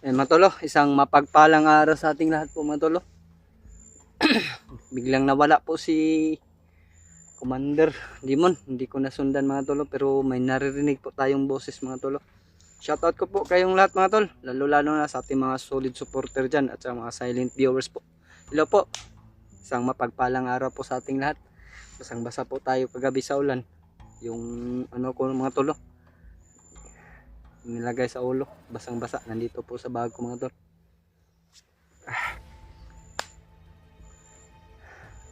Mga tolo, isang mapagpalang araw sa ating lahat po mga tolo. Biglang nawala po si Commander Limon. Hindi ko nasundan mga tolo, pero may naririnig po tayong boses mga tolo. Shoutout ko po kayong lahat mga tol, lalo na sa ating mga solid supporter dyan at sa mga silent viewers po. Hello po, isang mapagpalang araw po sa ating lahat. Basang basa po tayo kagabi sa ulan. Yung ano ko mga tolo, nilagay sa ulo, basang basa, nandito po sa bag ko mga tol.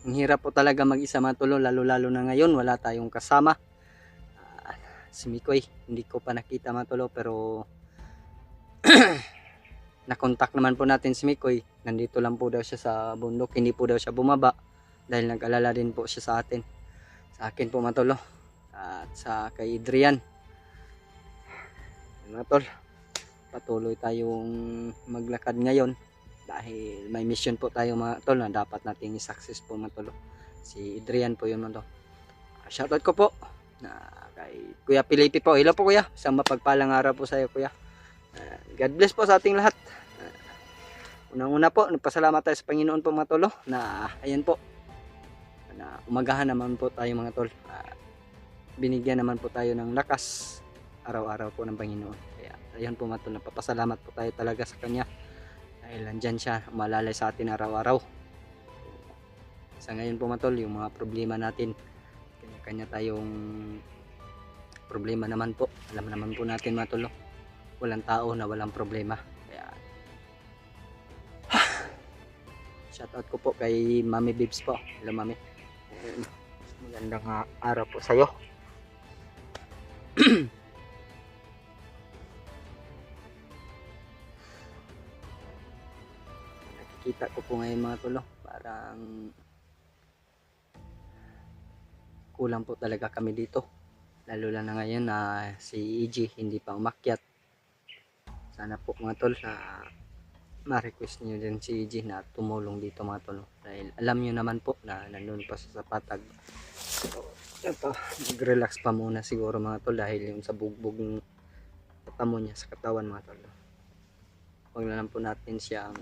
Ang hirap po talaga mag-isa mga tolo, lalo na ngayon wala tayong kasama. Si Mikoy, hindi ko pa nakita mga tolo, pero nakontak naman po natin si Mikoy. Nandito lang po daw siya sa bundok, hindi po daw siya bumaba dahil nag-alala din po siya sa atin, sa akin po mga tolo, at sa kay Adrian. Mga tol, patuloy tayong maglakad ngayon dahil may mission po tayo mga tol na dapat nating i-success po mga tol. Si Adrian po yun mga tol. Shoutout ko po na kay Kuya Pilipi po. Hello po kuya, isang mapagpalang araw po sa iyo kuya. God bless po sa ating lahat. Unang-una po, nagpasalamat tayo sa Panginoon po mga tol na ayan po, na umagahan naman po tayo mga tol. Binigyan naman po tayo ng lakas araw-araw po ng Panginoon. Kaya ayun po mga tol, napapasalamat po tayo talaga sa Kanya dahil nandyan siya, umalalay sa atin araw-araw. Sa ngayon po mga tol, yung mga problema natin, kanya-kanya tayong problema naman po. Alam naman po natin mga tol, walang tao na walang problema. Kaya shoutout ko po kay Mami Bibs po. Hello Mami, magandang araw po sa'yo. Nakikita ko po ngayon mga tol, parang kulang po talaga kami dito, lalo na ngayon na si EG hindi pa umakyat. Sana po mga tol na ma-request nyo din si EG na tumulong dito mga tol, dahil alam nyo naman po na nandun pa sa patag. So ito, mag-relax pa muna siguro mga tol dahil yung sa bugbog ng patamo niya sa katawan mga tol. Huwag na lang po natin siyang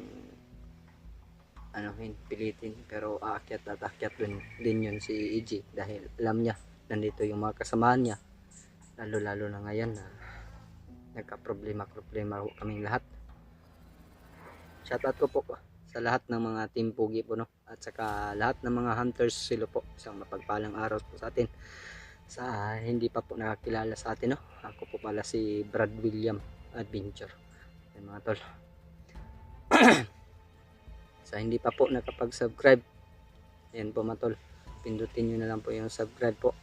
pilitin, pero aakyat at aakyat din yun si EG dahil alam niya nandito yung mga kasamaan niya, lalo na ngayon na nagka-problema kaming lahat. Shoutout ko po sa lahat ng mga team Pugi po at saka lahat ng mga hunters sila po, isang mapagpalang araw po sa atin. Sa hindi pa po nakakilala sa atin ako po pala si Brad William Adventure. Yan mga tol. Sa hindi pa po nakapag-subscribe, yan po mga tol, pindutin nyo na lang po yung subscribe po,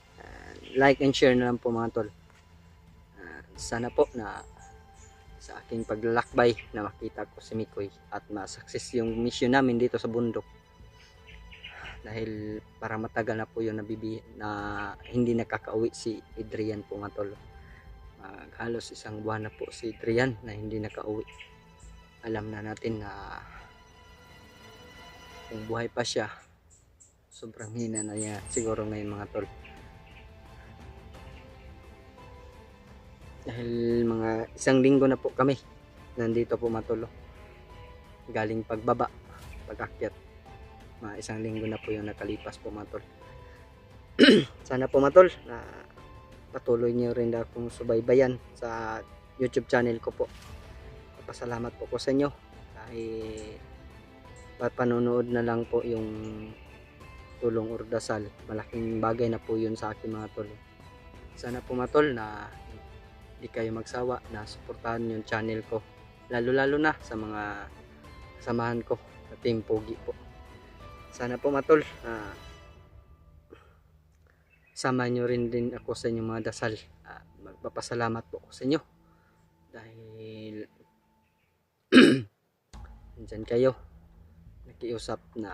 like and share na lang po mga tol. Sana po na sa aking paglalakbay na makita ko si Mikoy at ma-success yung mission namin dito sa bundok, dahil para matagal na po yun na hindi nakakauwi si Adrian po mga tol. Halos isang buwan na po si Adrian na hindi nakauwi. Alam na natin na kung buhay pa siya, sobrang hina na niya siguro ngayon mga tol, dahil mga isang linggo na po kami nandito po mga tol, galing pag-akyat, mga isang linggo na po yung nakalipas po mga tol. Sana po mga tol na patuloy niyo rin akong subaybayan sa YouTube channel ko po. Pasalamat po ko sa inyo dahil panonood na lang po yung tulong or dasal, malaking bagay na po yun sa akin mga tol. Sana po mga tol na di kayo magsawa na suportahan yung channel ko, lalo na sa mga kasamahan ko sa Team Pugi po. Sana po mga tol sama nyo rin din ako sa inyong mga dasal. Magpapasalamat po ako sa inyo dahil nandyan kayo nakiusap na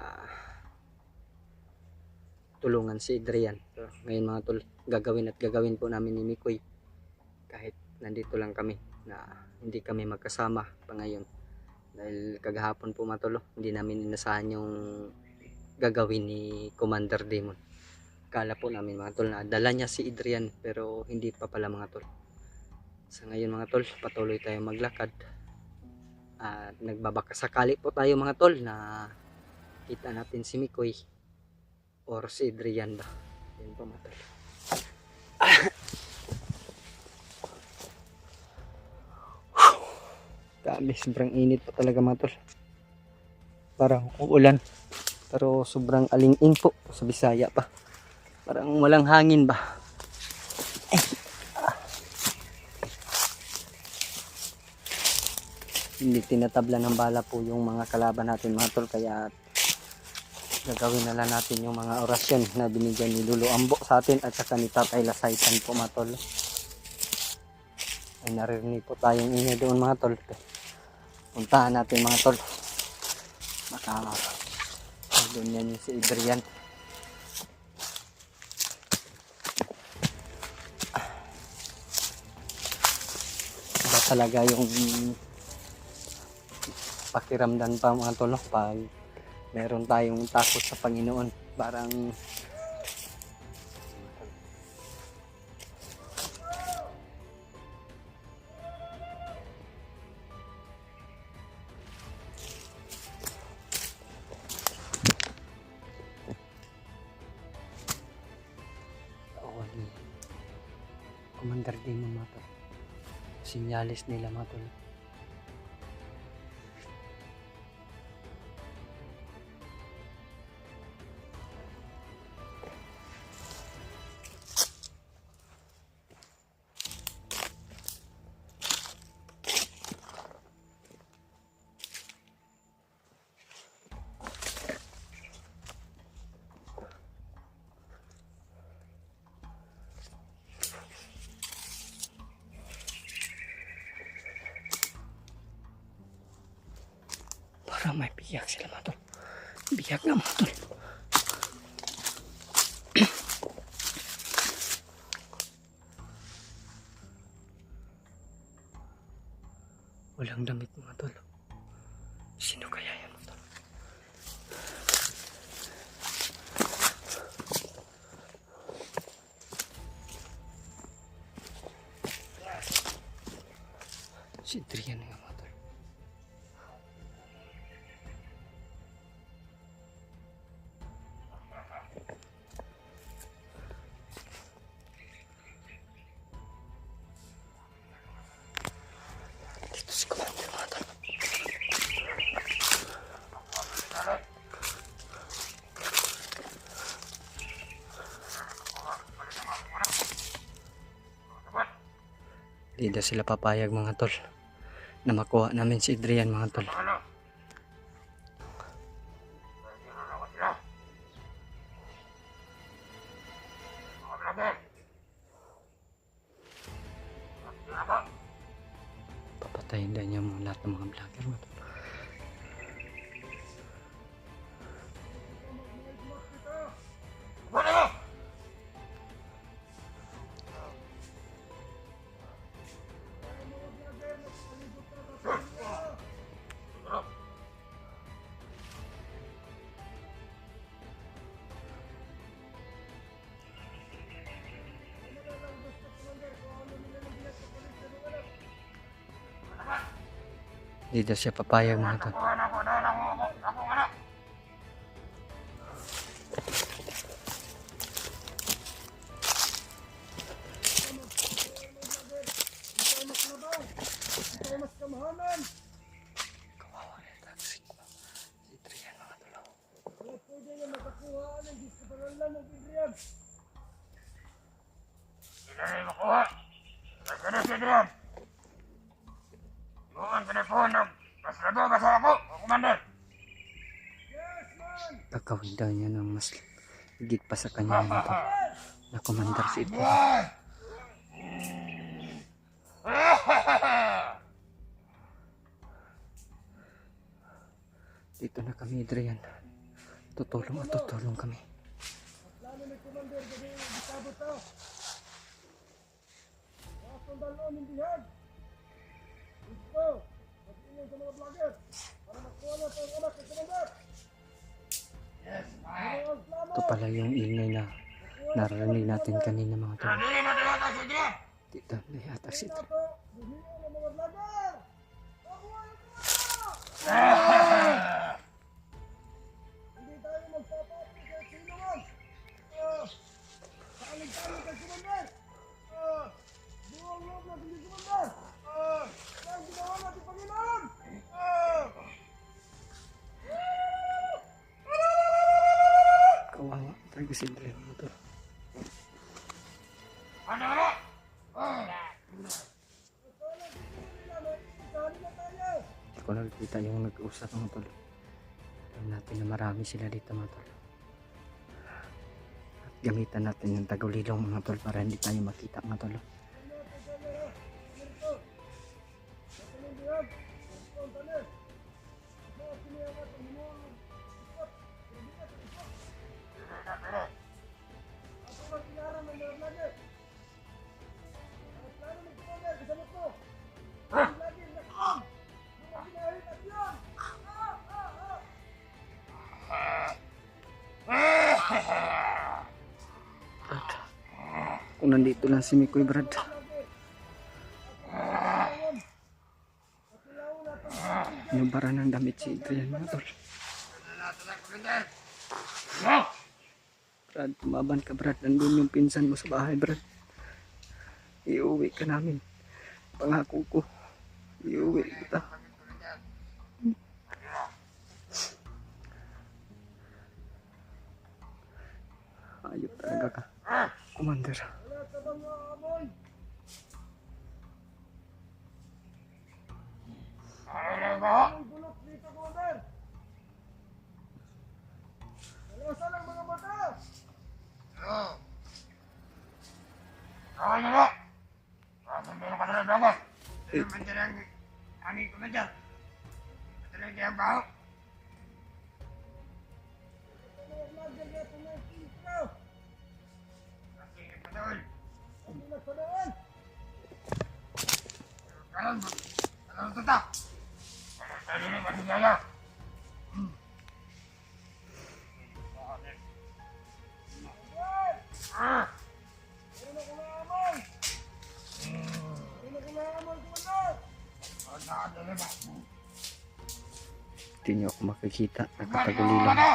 tulungan si Adrian. So, ngayon mga tol, gagawin po namin ni Mikoy kahit nandito lang kami, na hindi kami magkasama pa ngayon dahil kagahapon po mga tol, hindi namin inasahan yung gagawin ni Commander Demon. Kala po namin mga tol na dala niya si Adrian, pero hindi pa pala mga tol. Sa ngayon mga tol, patuloy tayong maglakad At nagbabakasakali po tayo mga tol na kita natin si Mikoy or si Adrian ba. Yan po mga tol. Dami, sobrang init pa talaga mga tol. Parang uulan. Pero sobrang alingin po sa Bisaya pa. Parang walang hangin ba. Hindi tinatabla ng bala po yung mga kalaban natin mga tol, kaya gagawin na lang natin yung mga orasyon na binigyan ni Lolo Ambo sa atin at saka ni Tatay Lasaitan po mga tol. Ay naririnig po tayong ingay doon mga tol. Puntahan natin mga tol. Baka doon yan yung si Adrian. Iba talaga yung pakiramdam pa mga tol pag meron tayong takot sa Panginoon. Parang Commander din mga tol. Sinyalis nila mga tol. Parang may biyak sila mga tol. Biyak na mga tol. Walang damit mga tol. Sino kaya yan mga tol? Si Adrian nga mga tol. Dito si Commander mga tol. Di daw sila papayag mga tol na makuha namin si Adrian mga tol. Papatayin daw niya mga lahat ng mga vlogger mga tol. Di daw siya papayag mga tol. Kawawa na taxi. Si Adrian mga tol. Pwede na makakuha ng disparanlan ng Adrian. Hindi na makuha. Kasi na si Adrian. Bukan telepon ng paslado kasi ako, Commander. Yes, man! Kakawin daw niya ng mas higit pa sa kanya mga tol. Na Commander si Adrian. Dito na kami Adrian. Tutulong at tutulong kami. Plano ni Commander gabi bisabot to. Wakong dalon ng bihag. Gusto, mag-ingay sa mga vlogger para makuha na tayong anak ng Commander. Yes, Ano ang plano? Ito pala yung ingay na narinig natin kanina mga tol. hindi na tinatag si Adrian. Dito na yata si Ito, buhiyan ng mga vlogger. Makuha yung Commander! si Adrian mga tol. Ano na? Hindi ko nakikita yung nag-usap mga tol. Alam natin na marami sila dito mga tol. At gamitan natin yung tagulilong mga tol para hindi tayo makita mga tol. Brad, kung nandito lang si Mikoy Brad, inubara ng damit si Adrian mga tol. Brad, tumaban ka Brad, nandun yung pinsan mo sa bahay Brad. Iuwi ka namin, pangako ko, iuwi kita. Ayop talaga ka, Commander. Ano ba? Alasan ang mga mata! Ano ba? Meron ka talaga ako. Ano man dyan ang angin ko na dyan? Talaga ang baho. Sige pa doon. Kalan ba? Kalan tata. Kalan tata ba niyaya? Ah! Hindi niyo ako makikita, nakatagulilong ako.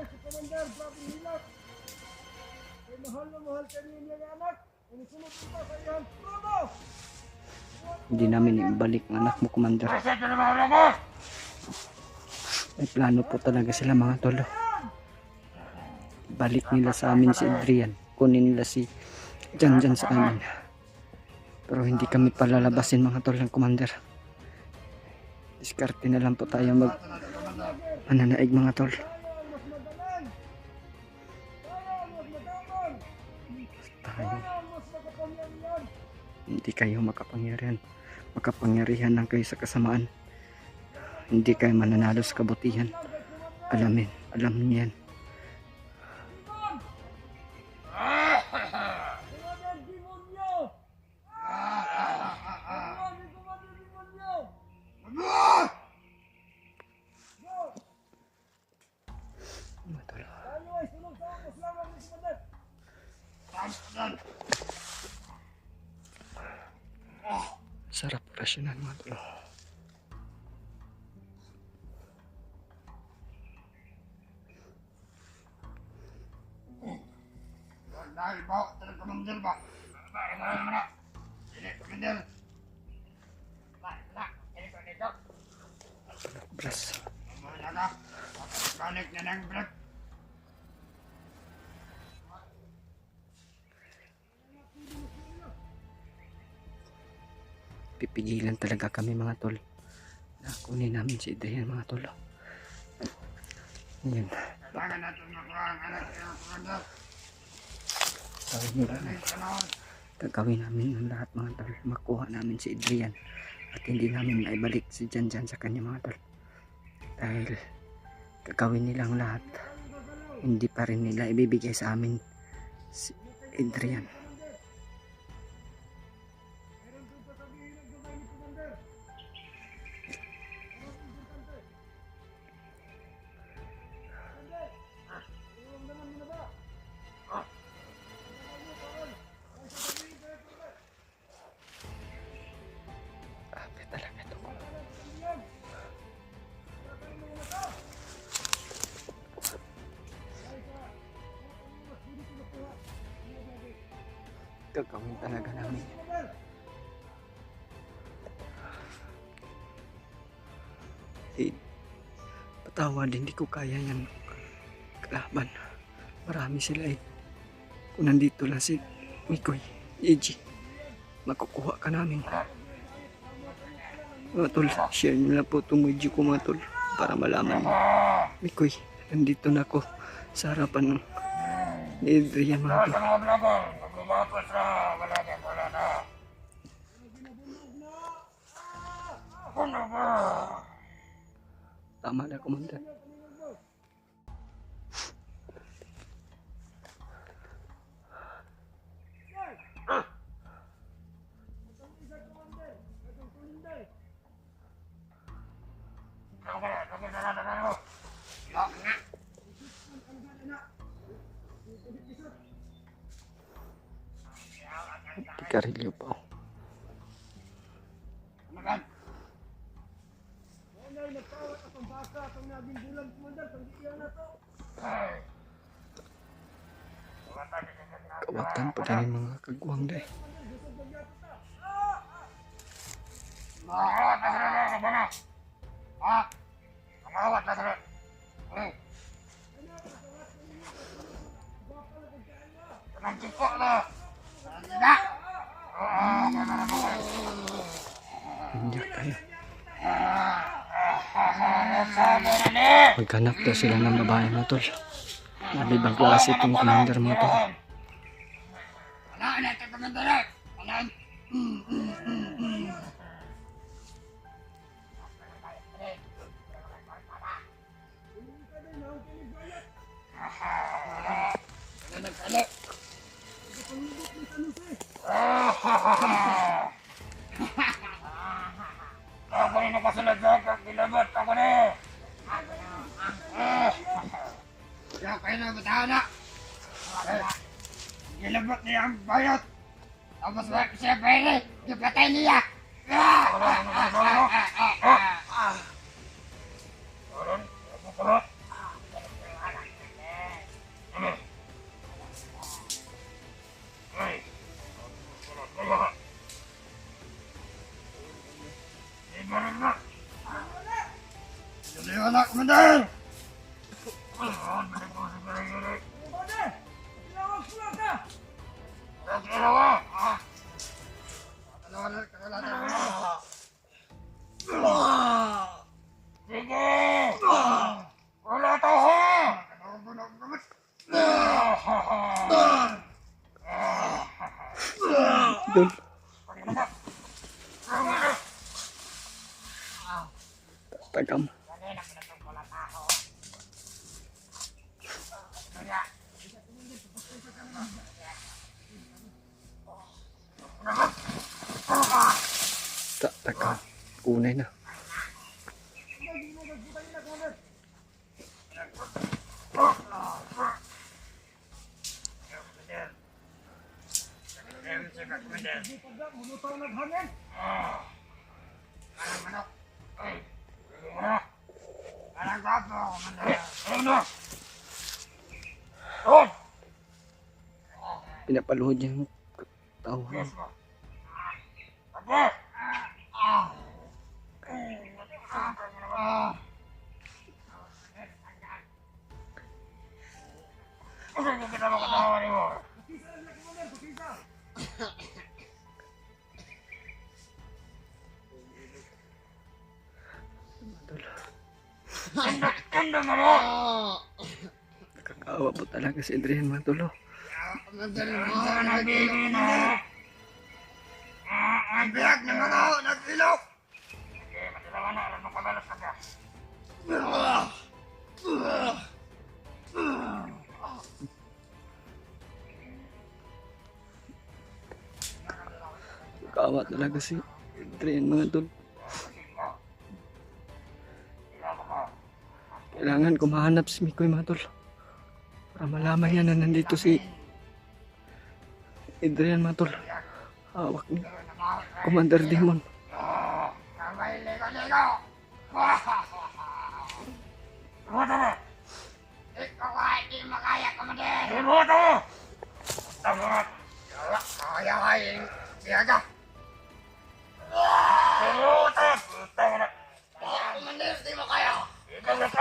Si Commander, Bravo Hilak. Ay mahal na mahal ka niyo niyang anak. Ang sunod ito sa iyang trono. Hindi namin ibalik ang anak mo, Commander. Reset na naman ako! May plano po talaga sila mga tolo. Balik nila sa amin si Adrian. Kunin nila si Janjan sa amin. Pero hindi kami palalabasin mga tol ng Commander. Diskarte na lang po tayo mag mananaig mga tol. Tayo. Hindi kayo makapangyarihan. Makapangyarihan lang kayo sa kasamaan. Hindi kayo mananalo sa kabutihan. Alam niyo yan. Mga tol. Sarap rasyonan mga tol. Dahil ba? Talagang Commander ba? Bakit na naman na? Hindi, Commander. Hindi ko dito. Bless. Mamaya ka. Balik na ng blood. Pipigilan talaga kami mga tol. Nakunin namin si Adrian mga tol. Yan. Kailangan natin makuha ang anak ng Commander. Gagawin namin ang lahat mga tol. Makuha namin si Adrian. At hindi namin maibalik si Janjan sa kanya mga tol. Dahil gagawin nilang lahat. Hindi pa rin nila ibibigay sa amin si Adrian. Grabe talaga ito. Gagawin talaga namin. Patawad, hindi ko kaya yan kalaban. Marami sila eh. Kung nandito lang si Mikoy, Eji, makukuha ka namin. Mga tol, share nyo lang po itong video ko mga tol para malaman mo. Mikoy, nandito na ako sa harapan ng ni Adrian mga tol. Sa mga vlogger, magbabatos na, wala na. Ako na ba? Tama na, Commander. Karilyo pa. Unay, nagkawat akong baka, itong naging bulan, Commander, pag iyan na to. Kawatan pa rin yung mga kagwang dahil. Makawat na sila na, kabana. Ha? Makawat na sila. Tanang ciko na. Tidak. Hindi kayo. Sabi na ni. Maghanap daw sila ng babae mga tol. Nabibang klase itong Commander mga tol. Wala na ito Commander. Wala. Ako rin nakasunod sa kilabot ako ni. Kaya kayo na batahan na. Kilabot niya ang bayot. Tapos siya pwede. Dipatay niya. Wala, Commander! Commander, tinawag ko lang ka. Sige! Wala to ha! Dol. Tagam. Tagam. Unay na. Mulutaw naghangin. Pinapaluhod yung tao. Nakakaawa po talaga si Adrian mga tol. Ang biyak ng mga nag-ilok! Sige, matilawan na. Alam mo kabalas ka ka. Nakakaawa talaga si Adrian mga tol. Kailangan ko mahanap si Mikoy mga tol. Para malaman niya na nandito si Adrian mga tol. Hawak ni Commander Demon. Kamay ligo-ligo! Iboto mo! Ikaw ay di makaya, Commander! Iboto mo! Tamat! Kaya ay siyaga! Iboto! Commander, di makaya! Kailangan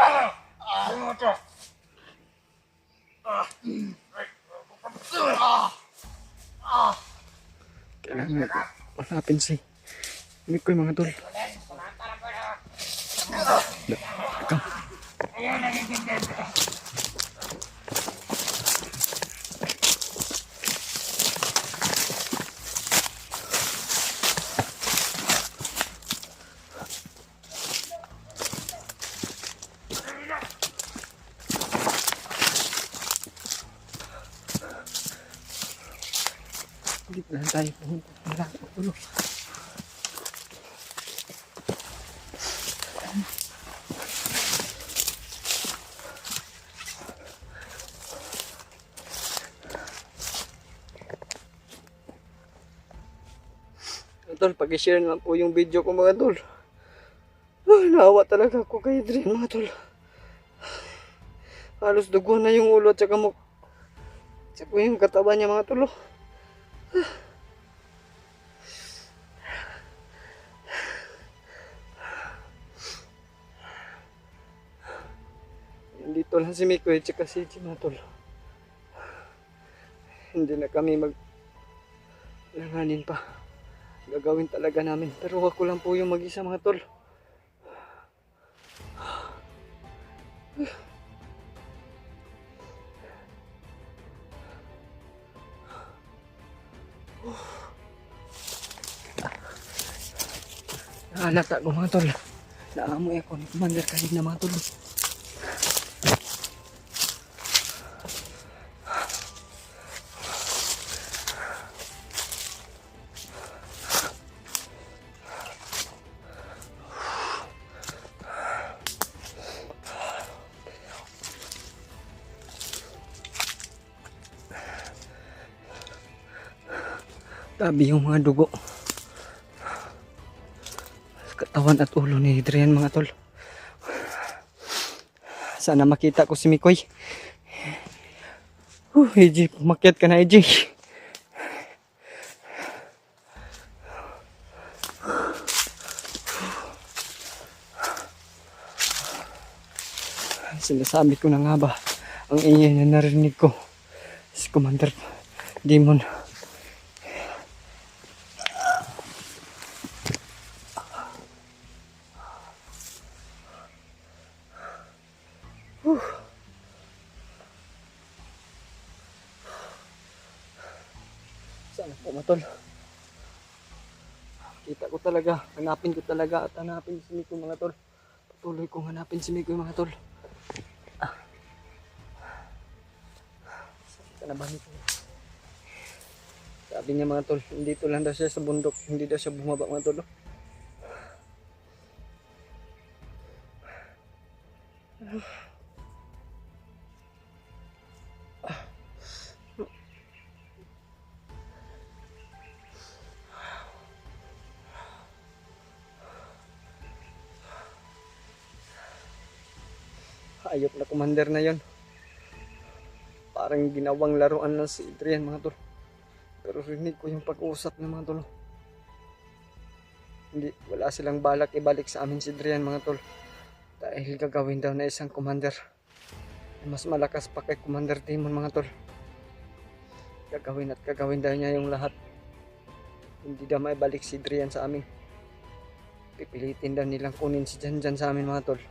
ko hanapin si Mikoy mga tol. Hindi pa lang tayo pumunta. Wala ko tulo. Tol, pag-share naman po yung video ko mga tol. Naawa talaga ako kay Adrian mga tol. Halos dugo na yung ulo at saka mo. Tsaka yung katawan niya mga tol. Dito lang si Mikoy at saka si Jim mga tol. Hindi na kami langanin pa. Gagawin talaga namin. Pero ako lang po yung mag-isa mga tol. Nahalata ko mga tol. Naamoy ako ni Commander kanina mga tol. Tabi yung mga dugo sa katawan at ulo ni Adrian mga tol. Sana makita ko si Mikoy. EJ, pumakyat ka na EJ. Sinasabi ko na nga ba ang ingay na narinig ko si Commander Demon. Sana po matol. Kita ko talaga, hanapin ko talaga at hanapin si Mikoy mga tol. Patuloy kong hanapin si Mikoy mga tol. Saan ka na ba Mikoy? Sabi niya mga tol, hindi to lang daw siya sa bundok, hindi daw siya bumaba mga tol. Ayok na commander na yon. Parang ginawang laruan lang si Adrian mga tol. Pero rinig ko yung pag-uusap ng mga tol. Hindi, wala silang balak ibalik sa amin si Adrian mga tol. Dahil gagawin daw na isang commander. Mas malakas pa kay Commander Demon mga tol. Gagawin at gagawin daw niya yung lahat. Hindi daw maibalik si Adrian sa amin. Pipilitin daw nilang kunin si Janjan sa amin mga tol.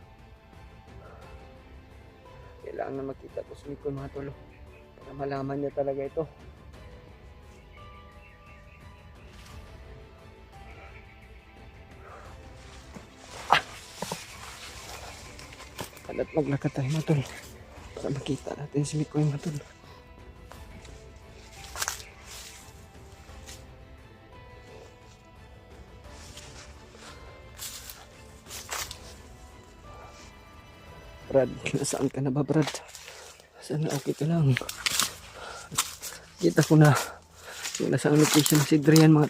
Kailangan na makita ko si Mikoy mga tol para malaman niya talaga ito. Kalat maglakad tayo mga tol para makita natin si Mikoy mga tol. Brad, nasaan ka na ba Brad? Sana okay ka lang. Kita ko na kung nasa location si Adrian mga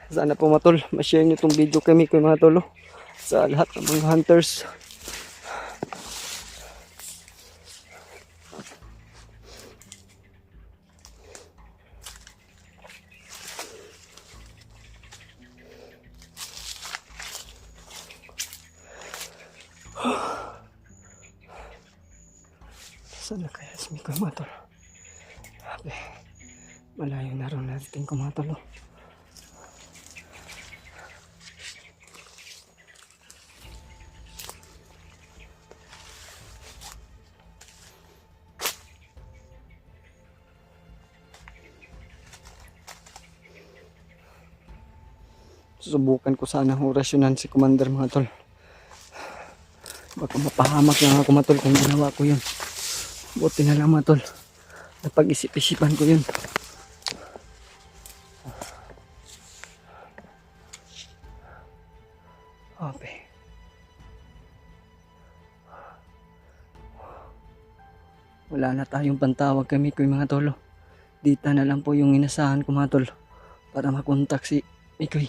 sana po matol, ma-share nyo itong video kami kay mga tolo sa lahat ng mga hunters. Saan na kaya si Mikoy mga tol? Grabe. Malayo na rin natin ko mga tol. Susubukan ko sana orasyonan si Commander mga tol. Baka mapahamak lang ako mga tol kung ginawa ko yun. Buti na lang mga tol. Napag-isip-isipan ko yun. Okay. Wala na tayong pantawag kami ko mga tolo. Dita na lang po yung inasahan ko mga tol. Para makontak si Mikoy.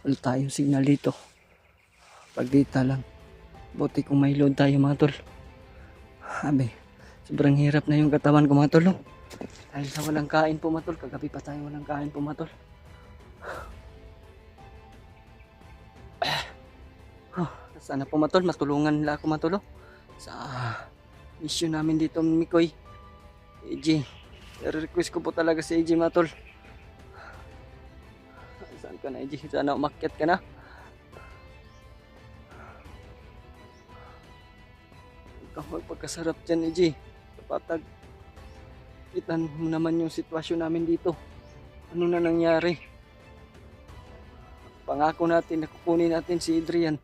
Wala tayong signal dito. Pag dita lang. Buti kung may load tayo mga tol. Abe, sobrang hirap na yung katawan ko mga tol. No? Dahil sa walang kain po mga tol. Kagabi pa tayo walang kain po mga tol. Sana po mga tol, matulungan nila ako mga tol. Sa mission namin dito Mikoy. AJ, request ko po talaga si AJ mga tol. Saan ka na AJ? Sana umakyat ka na. Ikaw magpagkasarap dyan AJ. Kapatag itan mo naman yung sitwasyon namin dito. Ano na nangyari? Pangako natin na kukunin natin si Adrian.